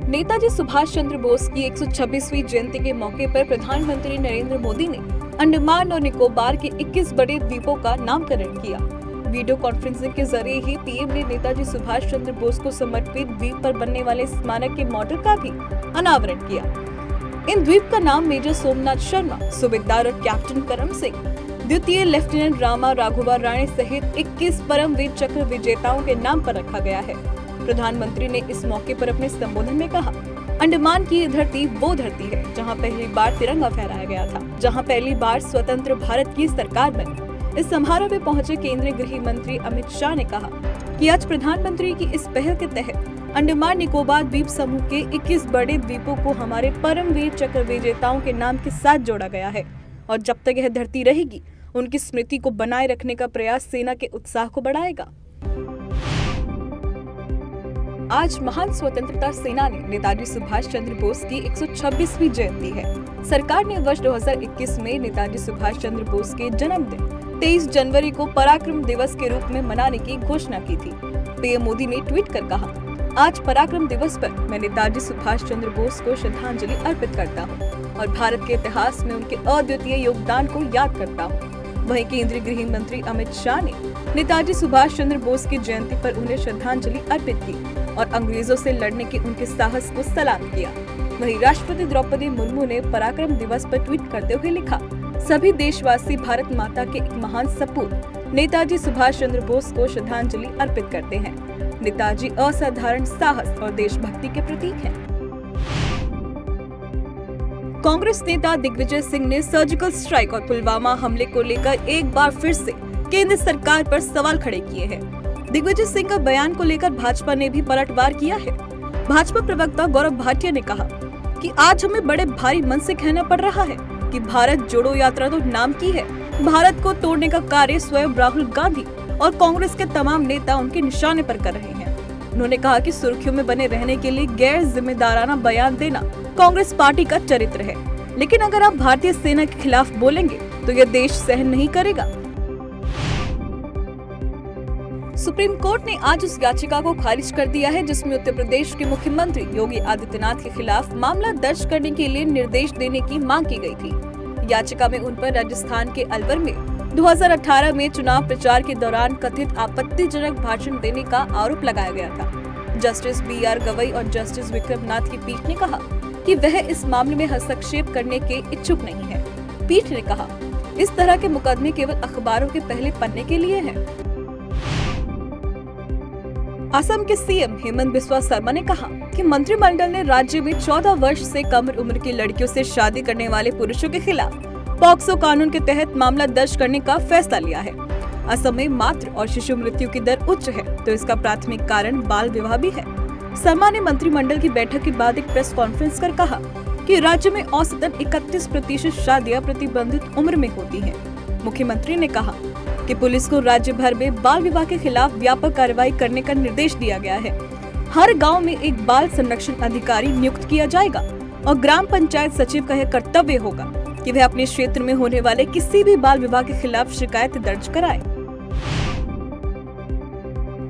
नेताजी सुभाष चंद्र बोस की 126वीं जयंती के मौके पर प्रधानमंत्री नरेंद्र मोदी ने अंडमान और निकोबार के 21 बड़े द्वीपों का नामकरण किया। वीडियो कॉन्फ्रेंसिंग के जरिए ही पीएम ने नेताजी सुभाष चंद्र बोस को समर्पित द्वीप पर बनने वाले स्मारक के मॉडल का भी अनावरण किया। इन द्वीप का नाम मेजर सोमनाथ शर्मा, सूबेदार और कैप्टन करम सिंह, द्वितीय लेफ्टिनेंट रामा राघवा राणे सहित 21 परमवीर चक्र विजेताओं के नाम पर रखा गया है। प्रधानमंत्री ने इस मौके पर अपने संबोधन में कहा, अंडमान की धरती वो धरती है जहां पहली बार तिरंगा फहराया गया था, जहां पहली बार स्वतंत्र भारत की सरकार बनी। इस समारोह में पहुंचे केंद्रीय गृह मंत्री अमित शाह ने कहा कि आज प्रधानमंत्री की इस पहल के तहत अंडमान निकोबार द्वीप समूह के 21 बड़े द्वीपों को हमारे परमवीर चक्र विजेताओं के नाम के साथ जोड़ा गया है और जब तक यह धरती रहेगी उनकी स्मृति को बनाए रखने का प्रयास सेना के उत्साह को बढ़ाएगा। आज महान स्वतंत्रता सेनानी नेताजी सुभाष चंद्र बोस की 126वीं जयंती है। सरकार ने वर्ष 2021 में नेताजी सुभाष चंद्र बोस के जन्मदिन 23 जनवरी को पराक्रम दिवस के रूप में मनाने की घोषणा की थी। पीएम मोदी ने ट्वीट कर कहा, आज पराक्रम दिवस पर मैं नेताजी सुभाष चंद्र बोस को श्रद्धांजलि अर्पित करता हूँ और भारत के इतिहास में उनके अद्वितीय योगदान को याद करता हूँ। वहीं केंद्रीय गृह मंत्री अमित शाह ने नेताजी सुभाष चंद्र बोस की जयंती पर उन्हें श्रद्धांजलि अर्पित की और अंग्रेजों से लड़ने के उनके साहस को सलाम किया। वहीं राष्ट्रपति द्रौपदी मुर्मू ने पराक्रम दिवस पर ट्वीट करते हुए लिखा, सभी देशवासी भारत माता के एक महान सपूत नेताजी सुभाष चंद्र बोस को श्रद्धांजलि अर्पित करते हैं। नेताजी असाधारण साहस और देशभक्ति के प्रतीक हैं। कांग्रेस नेता दिग्विजय सिंह ने सर्जिकल स्ट्राइक और पुलवामा हमले को लेकर एक बार फिर से केंद्र सरकार पर सवाल खड़े किए हैं। दिग्विजय सिंह का बयान को लेकर भाजपा ने भी पलटवार किया है। भाजपा प्रवक्ता गौरव भाटिया ने कहा कि आज हमें बड़े भारी मन से कहना पड़ रहा है कि भारत जोड़ो यात्रा तो नाम की है, भारत को तोड़ने का कार्य स्वयं राहुल गांधी और कांग्रेस के तमाम नेता उनके निशाने पर कर रहे हैं। उन्होंने कहा कि सुर्खियों में बने रहने के लिए गैर जिम्मेदाराना बयान देना कांग्रेस पार्टी का चरित्र है, लेकिन अगर आप भारतीय सेना के खिलाफ बोलेंगे तो यह देश सहन नहीं करेगा। सुप्रीम कोर्ट ने आज उस याचिका को खारिज कर दिया है जिसमें उत्तर प्रदेश के मुख्यमंत्री योगी आदित्यनाथ के खिलाफ मामला दर्ज करने के लिए निर्देश देने की मांग की गई थी। याचिका में उन पर राजस्थान के अलवर में 2018 में चुनाव प्रचार के दौरान कथित आपत्तिजनक भाषण देने का आरोप लगाया गया था। जस्टिस BR गवई और जस्टिस विक्रम नाथ की पीठ ने कहा कि वह इस मामले में हस्तक्षेप करने के इच्छुक नहीं है। पीठ ने कहा, इस तरह के मुकदमे केवल अखबारों के पहले पन्ने के लिए हैं। असम के सीएम हेमंत बिस्वा शर्मा ने कहा कि मंत्रिमंडल ने राज्य में 14 वर्ष से कम उम्र की लड़कियों से शादी करने वाले पुरुषों के खिलाफ पॉक्सो कानून के तहत मामला दर्ज करने का फैसला लिया है। असम में मातृ और शिशु मृत्यु की दर उच्च है तो इसका प्राथमिक कारण बाल विवाह भी है। शर्मा ने मंत्रिमंडल की बैठक के बाद एक प्रेस कॉन्फ्रेंस कर कहा कि राज्य में औसतन 31% शादियां प्रतिबंधित उम्र में होती हैं। मुख्यमंत्री ने कहा कि पुलिस को राज्य भर में बाल विवाह के खिलाफ व्यापक कार्रवाई करने का निर्देश दिया गया है। हर गांव में एक बाल संरक्षण अधिकारी नियुक्त किया जाएगा और ग्राम पंचायत सचिव का यह कर्तव्य होगा कि वह अपने क्षेत्र में होने वाले किसी भी बाल विवाह के खिलाफ शिकायत दर्ज कराए।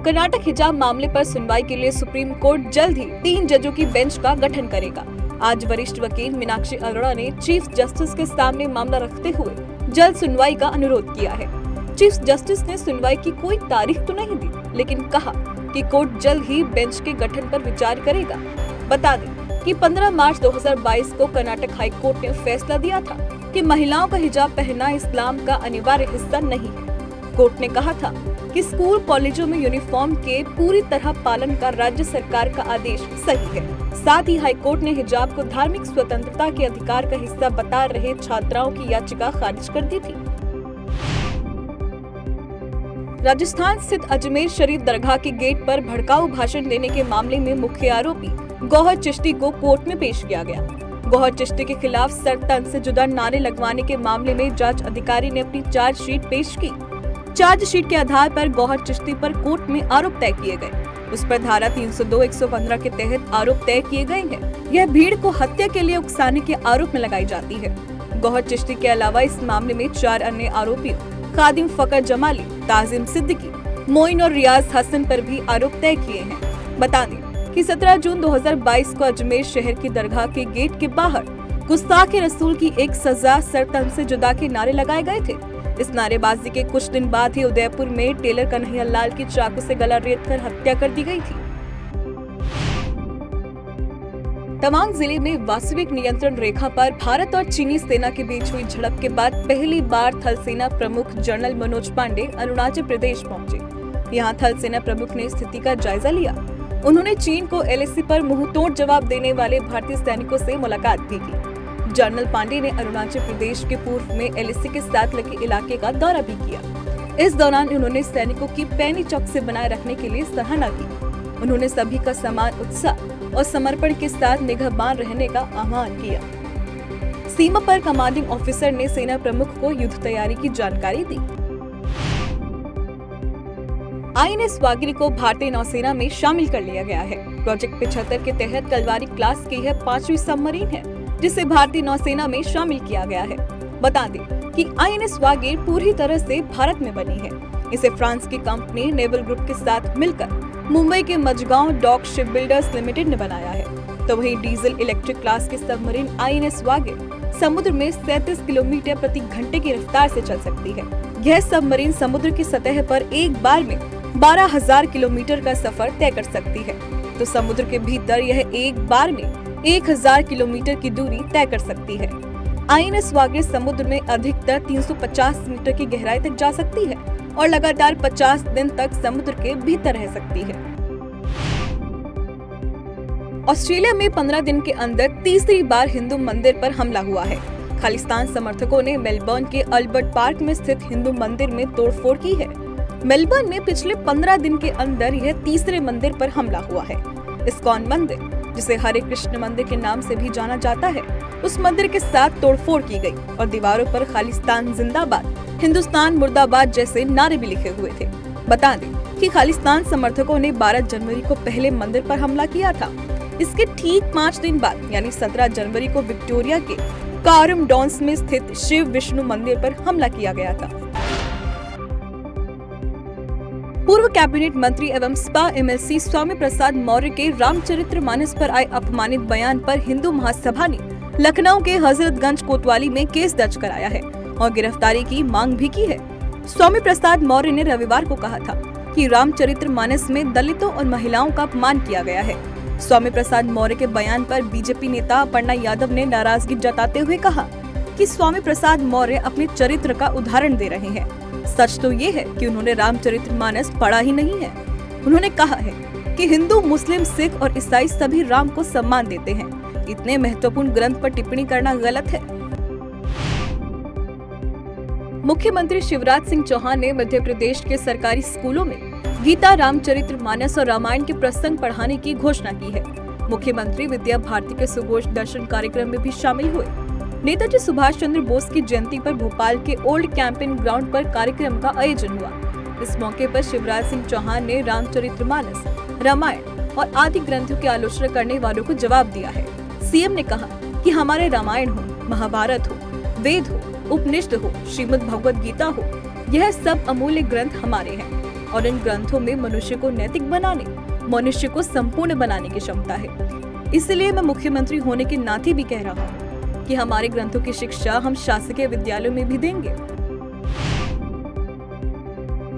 कर्नाटक हिजाब मामले पर सुनवाई के लिए सुप्रीम कोर्ट जल्द ही 3 जजों की बेंच का गठन करेगा। आज वरिष्ठ वकील मीनाक्षी अरोड़ा ने चीफ जस्टिस के सामने मामला रखते हुए जल्द सुनवाई का अनुरोध किया है। चीफ जस्टिस ने सुनवाई की कोई तारीख तो नहीं दी, लेकिन कहा कि कोर्ट जल्द ही बेंच के गठन पर विचार करेगा। बता दें कि 15 मार्च 2022 को कर्नाटक हाई कोर्ट ने फैसला दिया था कि महिलाओं का हिजाब पहनना इस्लाम का अनिवार्य हिस्सा नहीं है। कोर्ट ने कहा था कि स्कूल कॉलेजों में यूनिफॉर्म के पूरी तरह पालन का राज्य सरकार का आदेश सही है। साथ ही हाई कोर्ट ने हिजाब को धार्मिक स्वतंत्रता के अधिकार का हिस्सा बता रहे छात्राओं की याचिका खारिज कर दी थी। राजस्थान स्थित अजमेर शरीफ दरगाह के गेट पर भड़काऊ भाषण देने के मामले में मुख्य आरोपी गौहर चिश्ती को कोर्ट में पेश किया गया। गौहर चिश्ती के खिलाफ सर तन से जुदा नारे लगवाने के मामले में जांच अधिकारी ने अपनी चार्जशीट पेश की। चार्जशीट के आधार पर गौहर चिश्ती पर कोर्ट में आरोप तय किए गए। उस पर धारा 302-115 के तहत आरोप तय किए गए हैं। यह भीड़ को हत्या के लिए उकसाने के आरोप में लगाई जाती है। गौहर चिश्ती के अलावा इस मामले में 4 अन्य आरोपियों खादिम फकर जमाली, ताजिम सिद्दीकी, मोइन और रियाज हसन पर भी आरोप तय किए हैं। बता दें कि 17 जून 2022 को अजमेर शहर की दरगाह के गेट के बाहर गुस्ताखे रसूल की एक सजा सर तन से जुदा के नारे लगाए गए थे। इस नारेबाजी के कुछ दिन बाद ही उदयपुर में टेलर कन्हैया लाल की चाकू से गला रेतकर हत्या कर दी गई थी। तवांग जिले में वास्तविक नियंत्रण रेखा पर भारत और चीनी सेना के बीच हुई झड़प के बाद पहली बार थल सेना प्रमुख जनरल मनोज पांडे अरुणाचल प्रदेश पहुंचे। यहां थल सेना प्रमुख ने स्थिति का जायजा लिया। उन्होंने चीन को एलएसी पर मुंहतोड़ जवाब देने वाले भारतीय सैनिकों से मुलाकात भी की। जनरल पांडे ने अरुणाचल प्रदेश के पूर्व में एलएसी के साथ लगे इलाके का दौरा भी किया। इस दौरान उन्होंने सैनिकों की पैनी चौकसी बनाए रखने के लिए सराहना की। उन्होंने सभी का समान उत्साह और समर्पण के साथ निगाहबान रहने का आह्वान किया। सीमा पर कमांडिंग ऑफिसर ने सेना प्रमुख को युद्ध तैयारी की जानकारी दी। आईएनएस वागिरी को भारतीय नौसेना में शामिल कर लिया गया है। प्रोजेक्ट 75 के तहत कलवारी क्लास की यह 5वीं सबमरीन है, जिसे भारतीय नौसेना में शामिल किया गया है। बता दें कि आईएनएस वागिर पूरी तरह से भारत में बनी है। इसे फ्रांस की कंपनी नेवल ग्रुप के साथ मिलकर मुंबई के Mazagon dock ship builders limited ने बनाया है। तो वहीं डीजल इलेक्ट्रिक क्लास की सबमरीन आईएनएस वागिर समुद्र में 37 किलोमीटर प्रति घंटे की रफ्तार से चल सकती है। यह सबमरीन समुद्र की सतह पर एक बार में 12,000 किलोमीटर का सफर तय कर सकती है, तो समुद्र के भीतर यह एक बार में 1,000 किलोमीटर की दूरी तय कर सकती है। आईएनएस वागिर समुद्र में अधिकतर 350 मीटर की गहराई तक जा सकती है और लगातार 50 दिन तक समुद्र के भीतर रह सकती है। ऑस्ट्रेलिया में 15 दिन के अंदर तीसरी बार हिंदू मंदिर पर हमला हुआ है। खालिस्तान समर्थकों ने मेलबर्न के अल्बर्ट पार्क में स्थित हिंदू मंदिर में तोड़फोड़ की है। मेलबर्न में पिछले 15 दिन के अंदर यह तीसरे मंदिर पर हमला हुआ है। इस्कॉन मंदिर, जिसे हरे कृष्ण मंदिर के नाम से भी जाना जाता है, उस मंदिर के साथ तोड़फोड़ की गई और दीवारों पर खालिस्तान जिंदाबाद, हिंदुस्तान मुर्दाबाद जैसे नारे भी लिखे हुए थे। बता दें कि खालिस्तान समर्थकों ने 12 जनवरी को पहले मंदिर पर हमला किया था। इसके ठीक 5 दिन बाद यानी 17 जनवरी को विक्टोरिया के कारम डॉन्स में स्थित शिव विष्णु मंदिर पर हमला किया गया था। पूर्व कैबिनेट मंत्री एवं स्पा एमएलसी स्वामी प्रसाद मौर्य के रामचरितमानस पर आए अपमानित बयान पर हिंदू महासभा ने लखनऊ के हजरतगंज कोतवाली में केस दर्ज कराया है और गिरफ्तारी की मांग भी की है। स्वामी प्रसाद मौर्य ने रविवार को कहा था कि रामचरितमानस में दलितों और महिलाओं का अपमान किया गया है। स्वामी प्रसाद मौर्य के बयान पर बीजेपी नेता पन्ना यादव ने नाराजगी जताते हुए कहा कि स्वामी प्रसाद मौर्य अपने चरित्र का उदाहरण दे रहे हैं। सच तो ये है कि उन्होंने रामचरितमानस पढ़ा ही नहीं है। उन्होंने कहा है कि हिंदू, मुस्लिम, सिख और ईसाई सभी राम को सम्मान देते हैं। इतने महत्वपूर्ण ग्रंथ पर टिप्पणी करना गलत है। मुख्यमंत्री शिवराज सिंह चौहान ने मध्य प्रदेश के सरकारी स्कूलों में गीता, रामचरितमानस और रामायण के प्रसंग पढ़ाने की घोषणा की है। मुख्यमंत्री विद्या भारती के सुघोष दर्शन कार्यक्रम में भी शामिल हुए। नेताजी सुभाष चंद्र बोस की जयंती पर भोपाल के ओल्ड कैंपेन ग्राउंड पर कार्यक्रम का आयोजन हुआ। इस मौके पर शिवराज सिंह चौहान ने रामचरितमानस, रामायण और आदि ग्रंथों की आलोचना करने वालों को जवाब दिया है। सीएम ने कहा कि हमारे रामायण हो, महाभारत हो, वेद हो, उपनिषद हो, श्रीमद् भगवद गीता हो, यह सब अमूल्य ग्रंथ हमारे हैं और इन ग्रंथों में मनुष्य को नैतिक बनाने, मनुष्य को संपूर्ण बनाने की क्षमता है। इसलिए मैं मुख्यमंत्री होने के नाते भी कह रहा हूँ कि हमारे ग्रंथों की शिक्षा हम शासकीय विद्यालयों में भी देंगे।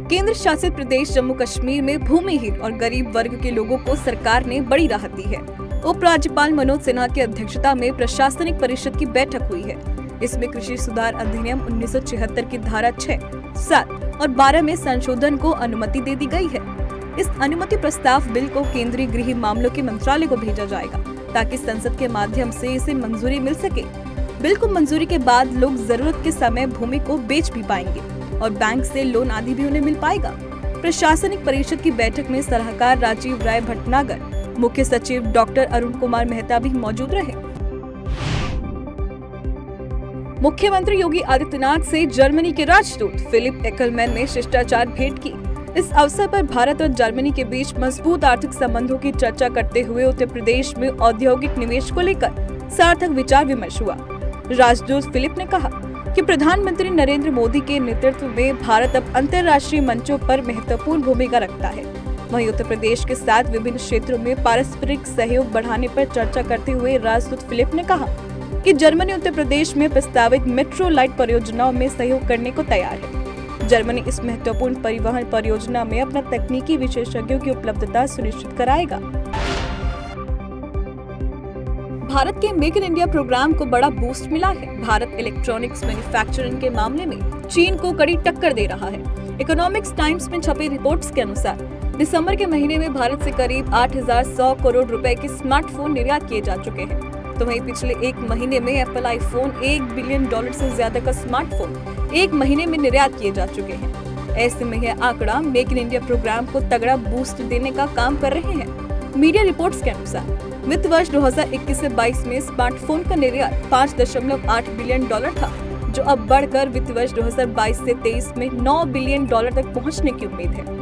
केंद्र शासित प्रदेश जम्मू कश्मीर में भूमिहीन और गरीब वर्ग के लोगों को सरकार ने बड़ी राहत दी है। उपराज्यपाल मनोज सिन्हा की अध्यक्षता में प्रशासनिक परिषद की बैठक हुई है। इसमें कृषि सुधार अधिनियम 1976 की धारा 6, 7 और 12 में संशोधन को अनुमति दे दी गई है। इस अनुमति प्रस्ताव बिल को केंद्रीय गृह मामलों के मंत्रालय को भेजा जाएगा ताकि संसद के माध्यम से इसे मंजूरी मिल सके। बिल को मंजूरी के बाद लोग जरूरत के समय भूमि को बेच भी पाएंगे और बैंक से लोन आदि भी उन्हें मिल पाएगा। प्रशासनिक परिषद की बैठक में सलाहकार राजीव राय भटनागर, मुख्य सचिव डॉक्टर अरुण कुमार मेहता भी मौजूद रहे। मुख्यमंत्री योगी आदित्यनाथ से जर्मनी के राजदूत फिलिप एक्करमैन ने शिष्टाचार भेंट की। इस अवसर पर भारत और जर्मनी के बीच मजबूत आर्थिक संबंधों की चर्चा करते हुए उत्तर प्रदेश में औद्योगिक निवेश को लेकर सार्थक विचार विमर्श हुआ। राजदूत फिलिप ने कहा कि प्रधानमंत्री नरेंद्र मोदी के नेतृत्व में भारत अब अंतर्राष्ट्रीय मंचों पर महत्वपूर्ण भूमिका रखता है। वहीं उत्तर प्रदेश के साथ विभिन्न क्षेत्रों में पारस्परिक सहयोग बढ़ाने पर चर्चा करते हुए राजदूत फिलिप ने कहा कि जर्मनी उत्तर प्रदेश में प्रस्तावित मेट्रो लाइट परियोजनाओं में सहयोग करने को तैयार है। जर्मनी इस महत्वपूर्ण परिवहन परियोजना में अपना तकनीकी विशेषज्ञों की उपलब्धता सुनिश्चित कराएगा। भारत के मेक इन इंडिया प्रोग्राम को बड़ा बूस्ट मिला है। भारत इलेक्ट्रॉनिक्स मैन्युफैक्चरिंग के मामले में चीन को कड़ी टक्कर दे रहा है। इकोनॉमिक्स टाइम्स में छपी रिपोर्ट्स के अनुसार दिसंबर के महीने में भारत से करीब 8,100 करोड़ रुपए के स्मार्टफोन निर्यात किए जा चुके हैं। तो वहीं पिछले एक महीने में एप्पल आईफोन $1 बिलियन से ज्यादा का स्मार्टफोन एक महीने में निर्यात किए जा चुके हैं। ऐसे में यह आंकड़ा मेक इन इंडिया प्रोग्राम को तगड़ा बूस्ट देने का काम कर रहे हैं। मीडिया रिपोर्ट्स के अनुसार वित्त वर्ष 2021 से 22 में स्मार्टफोन का निर्यात $5.8 बिलियन था, जो अब बढ़कर वित्त वर्ष 2022 से 23 में $9 बिलियन तक पहुंचने की उम्मीद है।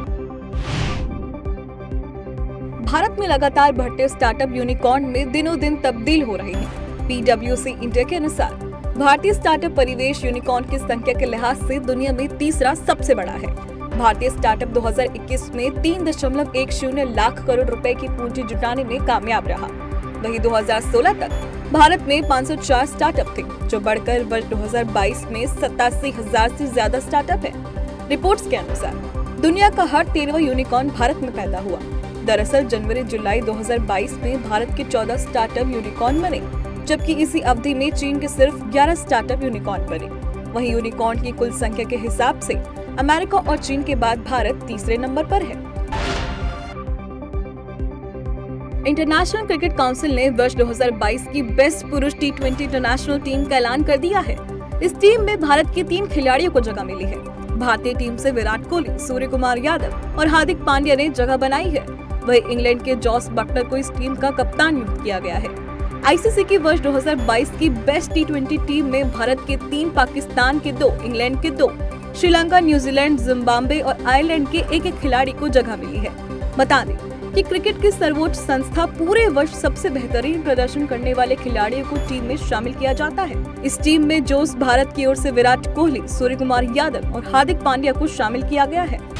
भारत में लगातार बढ़ते स्टार्टअप यूनिकॉर्न में दिनों दिन तब्दील हो रहे हैं। PwC इंडिया के अनुसार भारतीय स्टार्टअप परिवेश यूनिकॉर्न की संख्या के लिहाज से दुनिया में तीसरा सबसे बड़ा है। भारतीय स्टार्टअप 2021 में 3.10 लाख करोड़ रुपए की पूंजी जुटाने में कामयाब रहा। वहीं 2016 तक भारत में 504 स्टार्टअप थे, जो बढ़कर वर्ष 2022 में 87,000 से ज्यादा स्टार्टअप है। रिपोर्ट्स के अनुसार दुनिया का हर 13वां यूनिकॉर्न भारत में पैदा हुआ। दरअसल जनवरी-जुलाई 2022 में भारत के 14 स्टार्टअप यूनिकॉर्न बने, जबकि इसी अवधि में चीन के सिर्फ 11 स्टार्टअप यूनिकॉर्न बने। वहीं यूनिकॉर्न की कुल संख्या के हिसाब से अमेरिका और चीन के बाद भारत तीसरे नंबर पर है। इंटरनेशनल क्रिकेट काउंसिल ने वर्ष 2022 की बेस्ट पुरुष T20 इंटरनेशनल टीम का ऐलान कर दिया है। इस टीम में भारत के 3 खिलाड़ियों को जगह मिली है। भारतीय टीम से विराट कोहली, सूर्य कुमार यादव और हार्दिक पांड्या ने जगह बनाई है। वहीं इंग्लैंड के जॉस बटलर को इस टीम का कप्तान नियुक्त किया गया है। आईसीसी की वर्ष 2022 की बेस्ट T20 टीम में भारत के 3, पाकिस्तान के 2, इंग्लैंड के 2, श्रीलंका, न्यूजीलैंड, जिम्बाब्वे और आयरलैंड के एक खिलाड़ी को जगह मिली है। बता दें कि क्रिकेट की सर्वोच्च संस्था पूरे वर्ष सबसे बेहतरीन प्रदर्शन करने वाले खिलाड़ियों को टीम में शामिल किया जाता है। इस टीम में जोश भारत की ओर से विराट कोहली, सूर्य कुमार यादव और हार्दिक पांड्या को शामिल किया गया है।